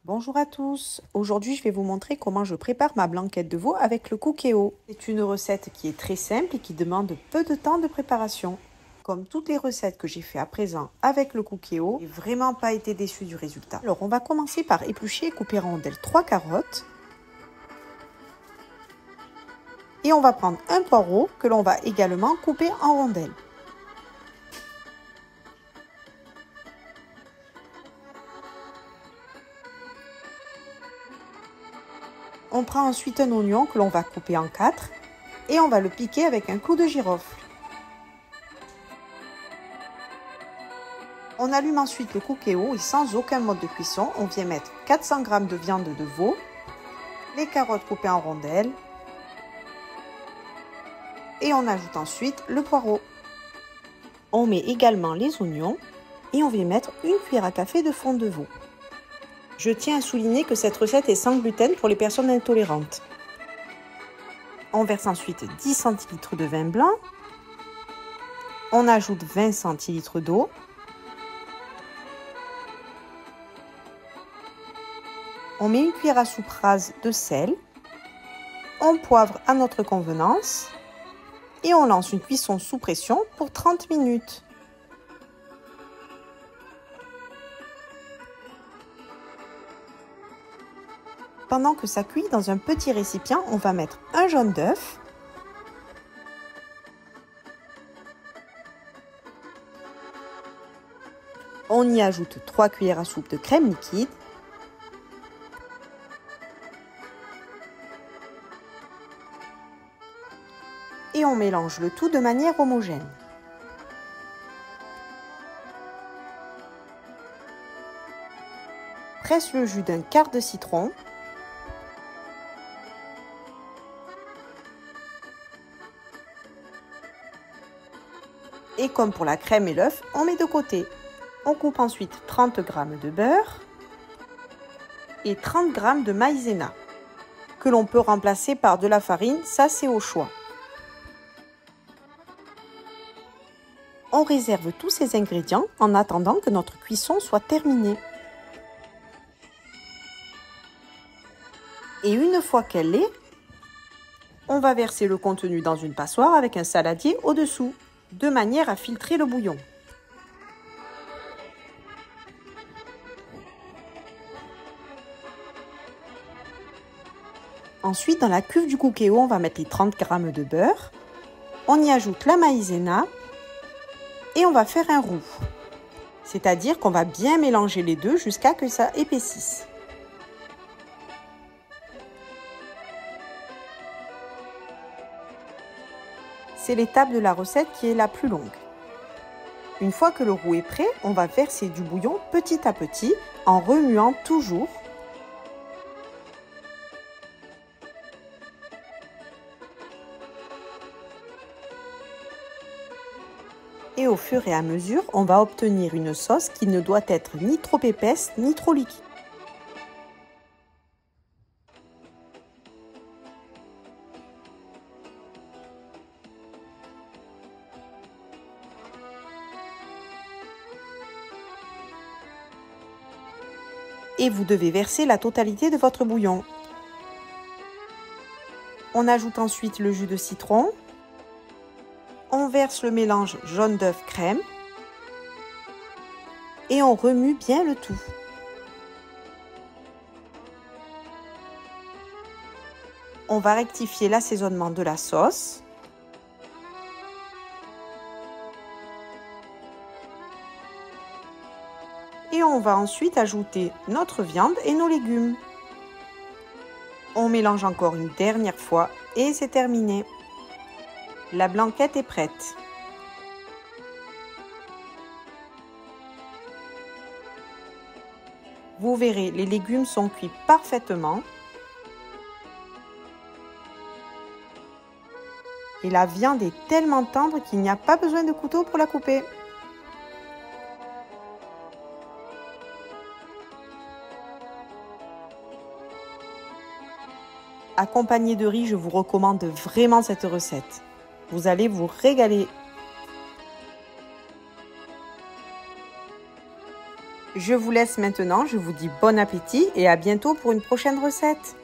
Bonjour à tous, aujourd'hui je vais vous montrer comment je prépare ma blanquette de veau avec le Cookéo. C'est une recette qui est très simple et qui demande peu de temps de préparation. Comme toutes les recettes que j'ai fait à présent avec le Cookéo, je n'ai vraiment pas été déçue du résultat. Alors on va commencer par éplucher et couper en rondelles 3 carottes. Et on va prendre un poireau que l'on va également couper en rondelles. On prend ensuite un oignon que l'on va couper en 4 et on va le piquer avec un clou de girofle. On allume ensuite le Cookéo et sans aucun mode de cuisson, on vient mettre 400 g de viande de veau, les carottes coupées en rondelles et on ajoute ensuite le poireau. On met également les oignons et on vient mettre une cuillère à café de fond de veau. Je tiens à souligner que cette recette est sans gluten pour les personnes intolérantes. On verse ensuite 10 cl de vin blanc. On ajoute 20 cl d'eau. On met une cuillère à soupe rase de sel. On poivre à notre convenance. Et on lance une cuisson sous pression pour 30 minutes. Pendant que ça cuit, dans un petit récipient, on va mettre un jaune d'œuf, on y ajoute 3 cuillères à soupe de crème liquide, et on mélange le tout de manière homogène. Presse le jus d'un quart de citron. Et comme pour la crème et l'œuf, on met de côté. On coupe ensuite 30 g de beurre et 30 g de maïzena, que l'on peut remplacer par de la farine, ça c'est au choix. On réserve tous ces ingrédients en attendant que notre cuisson soit terminée. Et une fois qu'elle est, on va verser le contenu dans une passoire avec un saladier au-dessous, de manière à filtrer le bouillon. Ensuite, dans la cuve du Cookéo, on va mettre les 30 g de beurre. On y ajoute la maïzena et on va faire un roux. C'est-à-dire qu'on va bien mélanger les deux jusqu'à que ça épaississe. C'est l'étape de la recette qui est la plus longue. Une fois que le roux est prêt, on va verser du bouillon petit à petit en remuant toujours. Et au fur et à mesure, on va obtenir une sauce qui ne doit être ni trop épaisse ni trop liquide. Et vous devez verser la totalité de votre bouillon. On ajoute ensuite le jus de citron. On verse le mélange jaune d'œuf crème. Et on remue bien le tout. On va rectifier l'assaisonnement de la sauce. Et on va ensuite ajouter notre viande et nos légumes. On mélange encore une dernière fois et c'est terminé. La blanquette est prête. Vous verrez, les légumes sont cuits parfaitement. Et la viande est tellement tendre qu'il n'y a pas besoin de couteau pour la couper. Accompagné de riz, je vous recommande vraiment cette recette. Vous allez vous régaler. Je vous laisse maintenant, je vous dis bon appétit et à bientôt pour une prochaine recette.